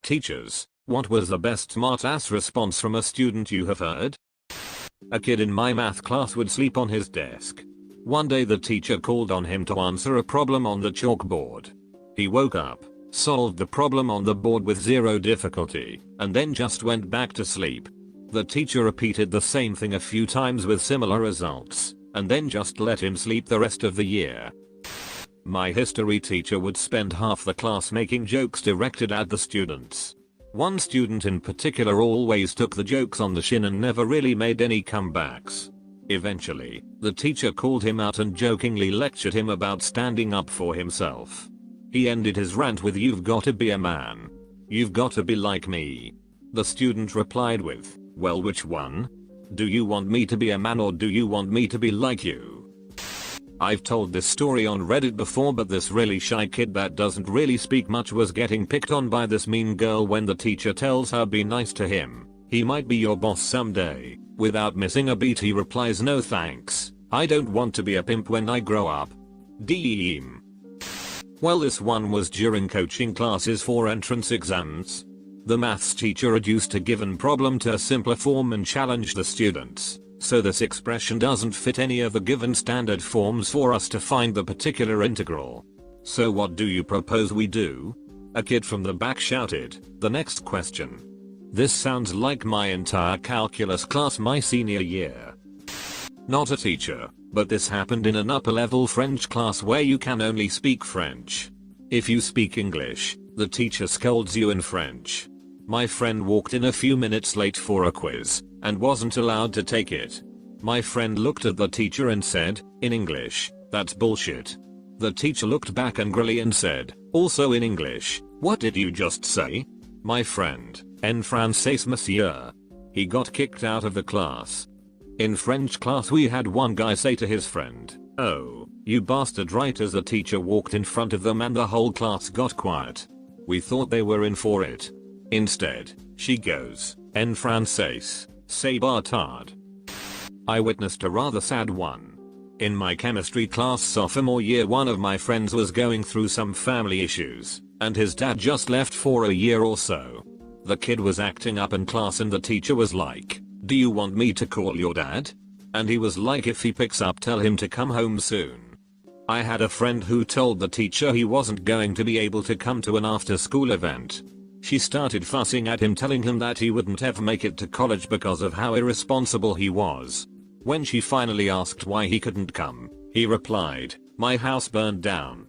Teachers, what was the best smartass response from a student you have heard? A kid in my math class would sleep on his desk. One day the teacher called on him to answer a problem on the chalkboard. He woke up, solved the problem on the board with zero difficulty, and then just went back to sleep. The teacher repeated the same thing a few times with similar results, and then just let him sleep the rest of the year. My history teacher would spend half the class making jokes directed at the students. One student in particular always took the jokes on the chin and never really made any comebacks. Eventually, the teacher called him out and jokingly lectured him about standing up for himself. He ended his rant with, "You've got to be a man. You've got to be like me." The student replied with, "Well, which one? Do you want me to be a man or do you want me to be like you?" I've told this story on Reddit before, but this really shy kid that doesn't really speak much was getting picked on by this mean girl when the teacher tells her be nice to him. He might be your boss someday. Without missing a beat he replies, "No thanks. I don't want to be a pimp when I grow up." Deem. Well, this one was during coaching classes for entrance exams. The maths teacher reduced a given problem to a simpler form and challenged the students. So this expression doesn't fit any of the given standard forms for us to find the particular integral. So what do you propose we do? A kid from the back shouted, "The next question." This sounds like my entire calculus class my senior year. Not a teacher, but this happened in an upper level French class where you can only speak French. If you speak English, the teacher scolds you in French. My friend walked in a few minutes late for a quiz and wasn't allowed to take it. My friend looked at the teacher and said, in English, "That's bullshit." The teacher looked back angrily and said, also in English, "What did you just say?" My friend, "En français, monsieur." He got kicked out of the class. In French class we had one guy say to his friend, "Oh, you bastard," right as the teacher walked in front of them, and the whole class got quiet. We thought they were in for it. Instead, she goes, "En français, c'est bâtard." I witnessed a rather sad one. In my chemistry class sophomore year, one of my friends was going through some family issues, and his dad just left for a year or so. The kid was acting up in class and the teacher was like, "Do you want me to call your dad?" And he was like, "If he picks up, tell him to come home soon." I had a friend who told the teacher he wasn't going to be able to come to an after school event. She started fussing at him, telling him that he wouldn't ever make it to college because of how irresponsible he was. When she finally asked why he couldn't come, he replied, "My house burned down."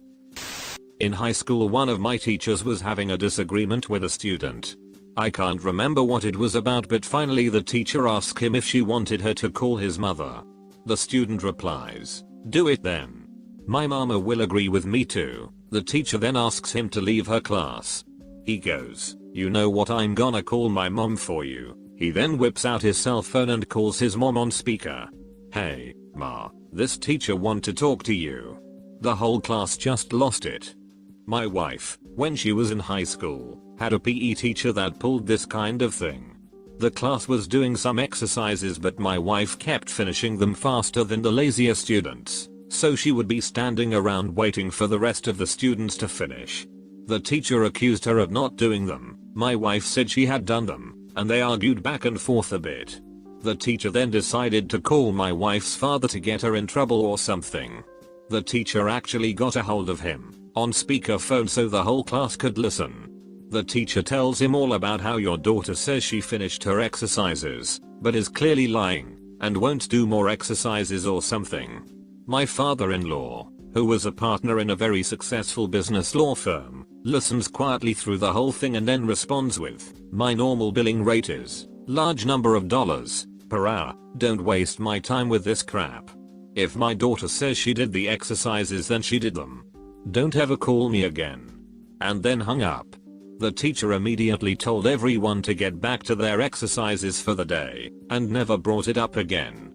In high school, one of my teachers was having a disagreement with a student. I can't remember what it was about, but finally the teacher asked him if she wanted her to call his mother. The student replies, "Do it then. My mama will agree with me too." The teacher then asks him to leave her class. He goes, "You know what, I'm gonna call my mom for you." He then whips out his cell phone and calls his mom on speaker. "Hey, ma, this teacher want to talk to you." The whole class just lost it. My wife, when she was in high school, had a PE teacher that pulled this kind of thing. The class was doing some exercises, but my wife kept finishing them faster than the lazier students, so she would be standing around waiting for the rest of the students to finish. The teacher accused her of not doing them. My wife said she had done them, and they argued back and forth a bit. The teacher then decided to call my wife's father to get her in trouble or something. The teacher actually got a hold of him on speakerphone so the whole class could listen. The teacher tells him all about how your daughter says she finished her exercises, but is clearly lying, and won't do more exercises or something. My father-in-law, who was a partner in a very successful business law firm, listens quietly through the whole thing and then responds with, "My normal billing rate is large number of dollars per hour. Don't waste my time with this crap. If my daughter says she did the exercises, then she did them. Don't ever call me again." And then hung up. The teacher immediately told everyone to get back to their exercises for the day, and never brought it up again.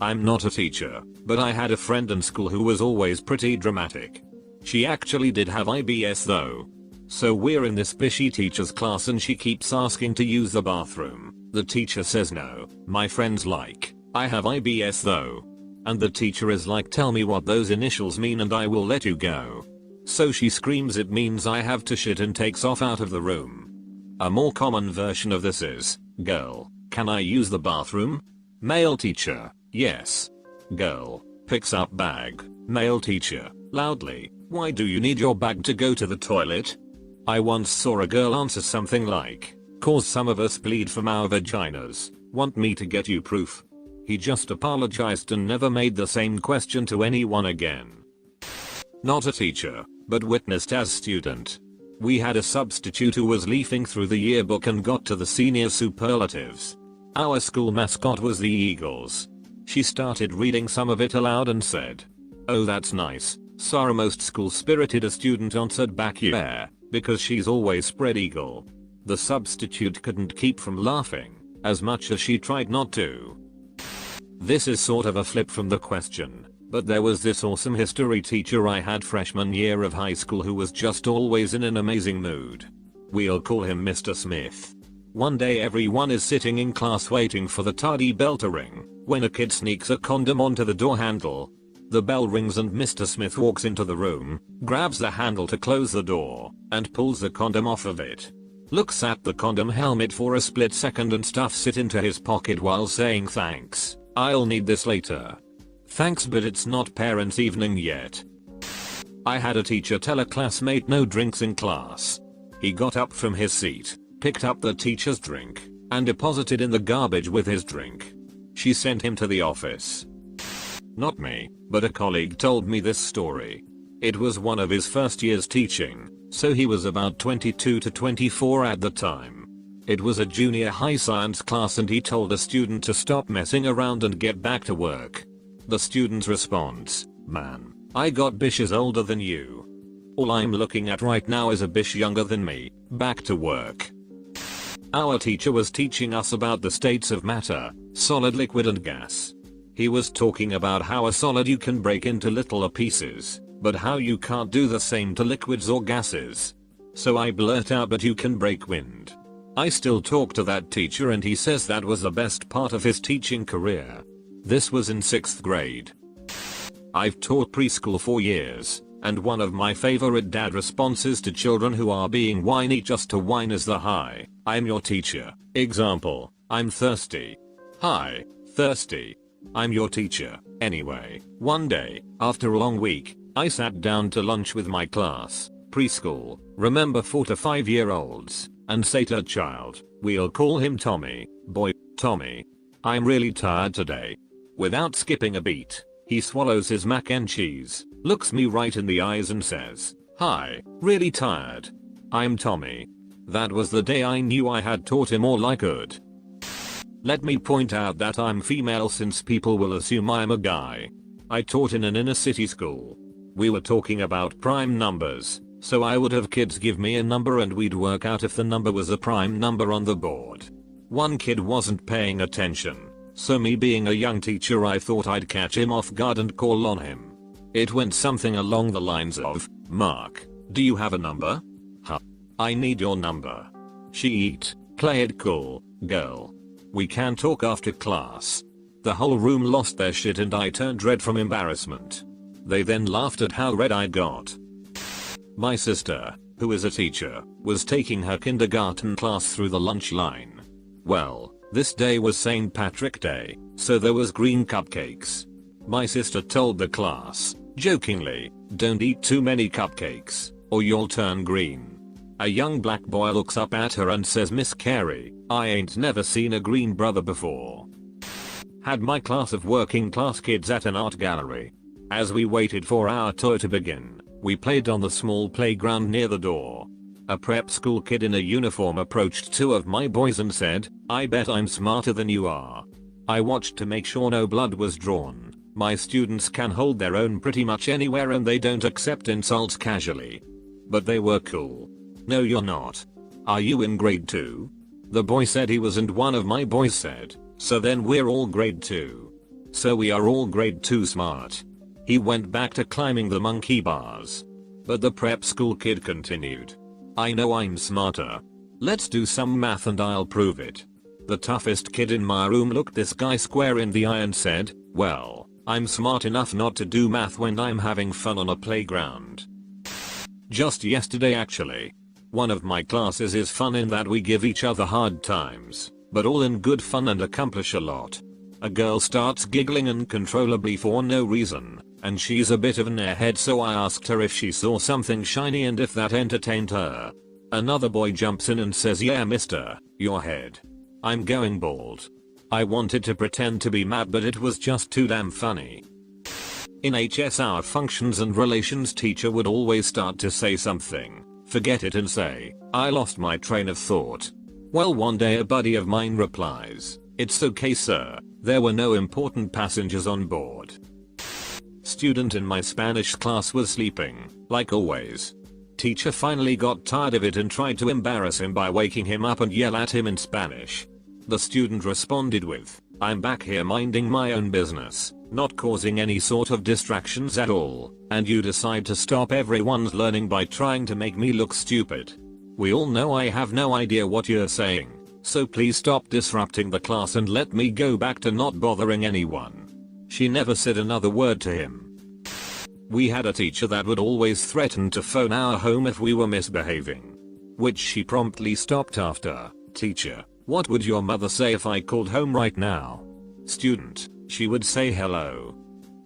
I'm not a teacher, but I had a friend in school who was always pretty dramatic. She actually did have IBS though. So we're in this bishy teacher's class and she keeps asking to use the bathroom. The teacher says no. My friend's like, "I have IBS though." And the teacher is like, "Tell me what those initials mean and I will let you go." So she screams, "It means I have to shit," and takes off out of the room. A more common version of this is, girl, can I use the bathroom? Male teacher, yes. Girl, picks up bag. Male teacher, loudly, why do you need your bag to go to the toilet? I once saw a girl answer something like, cause some of us bleed from our vaginas, want me to get you proof? He just apologized and never made the same question to anyone again. Not a teacher, but witnessed as student. We had a substitute who was leafing through the yearbook and got to the senior superlatives. Our school mascot was the Eagles. She started reading some of it aloud and said, "Oh, that's nice." Sorry, most school-spirited a student answered back, "Yeah, because she's always spread eagle." The substitute couldn't keep from laughing, as much as she tried not to. This is sort of a flip from the question, but there was this awesome history teacher I had freshman year of high school who was just always in an amazing mood. We'll call him Mr. Smith. One day everyone is sitting in class waiting for the tardy bell to ring, when a kid sneaks a condom onto the door handle. The bell rings and Mr. Smith walks into the room, grabs the handle to close the door, and pulls the condom off of it. Looks at the condom helmet for a split second and stuffs it into his pocket while saying, "Thanks, I'll need this later." Thanks, but it's not parents' evening yet. I had a teacher tell a classmate no drinks in class. He got up from his seat, picked up the teacher's drink, and deposited in the garbage with his drink. She sent him to the office. Not me, but a colleague told me this story. It was one of his first years teaching, so he was about 22 to 24 at the time. It was a junior high science class and he told a student to stop messing around and get back to work. The student's response, "Man, I got bitches older than you. All I'm looking at right now is a bitch younger than me, back to work." Our teacher was teaching us about the states of matter, solid, liquid and gas. He was talking about how a solid you can break into littler pieces, but how you can't do the same to liquids or gases. So I blurt out, "But you can break wind." I still talk to that teacher and he says that was the best part of his teaching career. This was in 6th grade. I've taught preschool for years, and one of my favorite dad responses to children who are being whiny just to whine is the "Hi, I'm your teacher." Example, "I'm thirsty." "Hi, thirsty. I'm your teacher." Anyway, one day, after a long week, I sat down to lunch with my class, preschool, remember 4 to 5-year-olds, and say to a child, we'll call him Tommy, "Boy, Tommy, I'm really tired today." Without skipping a beat, he swallows his mac and cheese, looks me right in the eyes and says, "Hi, really tired. I'm Tommy." That was the day I knew I had taught him all I could. Let me point out that I'm female since people will assume I'm a guy. I taught in an inner city school. We were talking about prime numbers, so I would have kids give me a number and we'd work out if the number was a prime number on the board. One kid wasn't paying attention, so me being a young teacher I thought I'd catch him off guard and call on him. It went something along the lines of, "Mark, do you have a number?" "Huh. I need your number." "She eat, play it cool, girl. We can talk after class." The whole room lost their shit and I turned red from embarrassment. They then laughed at how red I got. My sister, who is a teacher, was taking her kindergarten class through the lunch line. Well, this day was St. Patrick's Day, so there was green cupcakes. My sister told the class, jokingly, "Don't eat too many cupcakes, or you'll turn green." A young black boy looks up at her and says, "Miss Carey, I ain't never seen a green brother before." Had my class of working class kids at an art gallery. As we waited for our tour to begin, we played on the small playground near the door. A prep school kid in a uniform approached 2 of my boys and said, "I bet I'm smarter than you are." I watched to make sure no blood was drawn. My students can hold their own pretty much anywhere and they don't accept insults casually. But they were cool. "No, you're not. Are you in grade 2? The boy said he was and one of my boys said, "So then we're all grade 2. So we are all grade 2 smart." He went back to climbing the monkey bars. But the prep school kid continued, "I know I'm smarter. Let's do some math and I'll prove it." The toughest kid in my room looked this guy square in the eye and said, "Well, I'm smart enough not to do math when I'm having fun on a playground." Just yesterday actually. One of my classes is fun in that we give each other hard times, but all in good fun and accomplish a lot. A girl starts giggling uncontrollably for no reason, and she's a bit of an airhead, so I asked her if she saw something shiny and if that entertained her. Another boy jumps in and says, "Yeah mister, your head. I'm going bald." I wanted to pretend to be mad, but it was just too damn funny. In HS, our functions and relations teacher would always start to say something, forget it and say, "I lost my train of thought." Well, one day a buddy of mine replies, "It's okay sir, there were no important passengers on board." Student in my Spanish class was sleeping, like always. Teacher finally got tired of it and tried to embarrass him by waking him up and yell at him in Spanish. The student responded with, "I'm back here minding my own business, not causing any sort of distractions at all, and you decide to stop everyone's learning by trying to make me look stupid. We all know I have no idea what you're saying, so please stop disrupting the class and let me go back to not bothering anyone." She never said another word to him. We had a teacher that would always threaten to phone our home if we were misbehaving, which she promptly stopped after. Teacher: "What would your mother say if I called home right now?" Student: "She would say hello."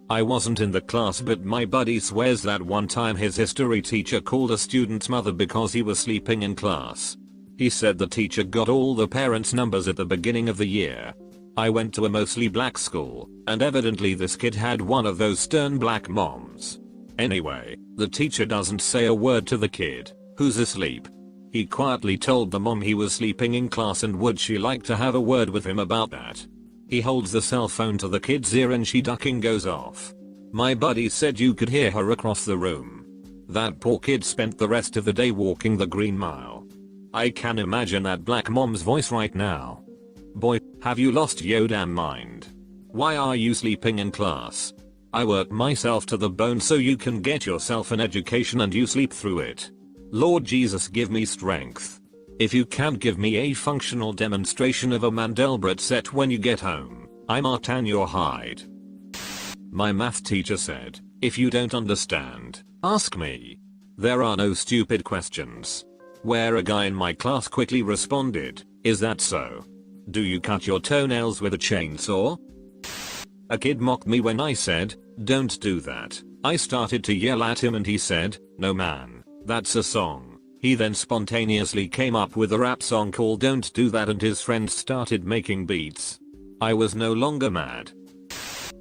I wasn't in the class, but my buddy swears that one time his history teacher called a student's mother because he was sleeping in class. He said the teacher got all the parents' numbers at the beginning of the year. I went to a mostly black school, and evidently this kid had one of those stern black moms. Anyway, the teacher doesn't say a word to the kid, who's asleep. He quietly told the mom he was sleeping in class and would she like to have a word with him about that. He holds the cell phone to the kid's ear and she ducking goes off. My buddy said you could hear her across the room. That poor kid spent the rest of the day walking the Green Mile. I can imagine that black mom's voice right now. Boy, have you lost your damn mind? Why are you sleeping in class? I work myself to the bone so you can get yourself an education and you sleep through it. Lord Jesus, give me strength. If you can't give me a functional demonstration of a Mandelbrot set when you get home, I martin your hide. My math teacher said, "If you don't understand, ask me. There are no stupid questions." Where a guy in my class quickly responded, "Is that so? Do you cut your toenails with a chainsaw?" A kid mocked me when I said, "Don't do that." I started to yell at him and he said, "No man, that's a song." He then spontaneously came up with a rap song called "Don't Do That" and his friends started making beats. I was no longer mad.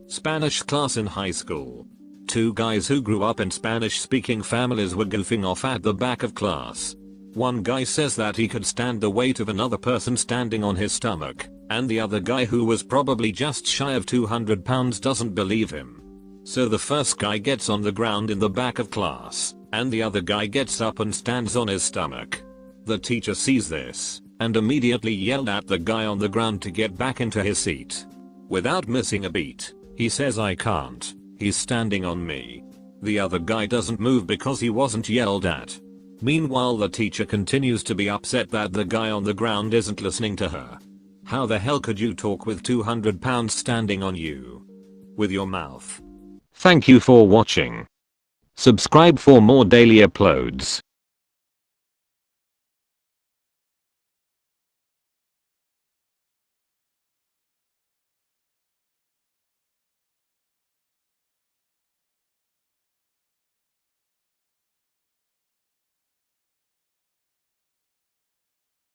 Spanish class in high school. Two guys who grew up in Spanish speaking families were goofing off at the back of class. One guy says that he could stand the weight of another person standing on his stomach, and the other guy, who was probably just shy of 200 pounds, doesn't believe him. So the first guy gets on the ground in the back of class, and the other guy gets up and stands on his stomach. The teacher sees this, and immediately yelled at the guy on the ground to get back into his seat. Without missing a beat, he says, "I can't, he's standing on me." The other guy doesn't move because he wasn't yelled at. Meanwhile, the teacher continues to be upset that the guy on the ground isn't listening to her. How the hell could you talk with 200 pounds standing on you? With your mouth. Thank you for watching. Subscribe for more daily uploads.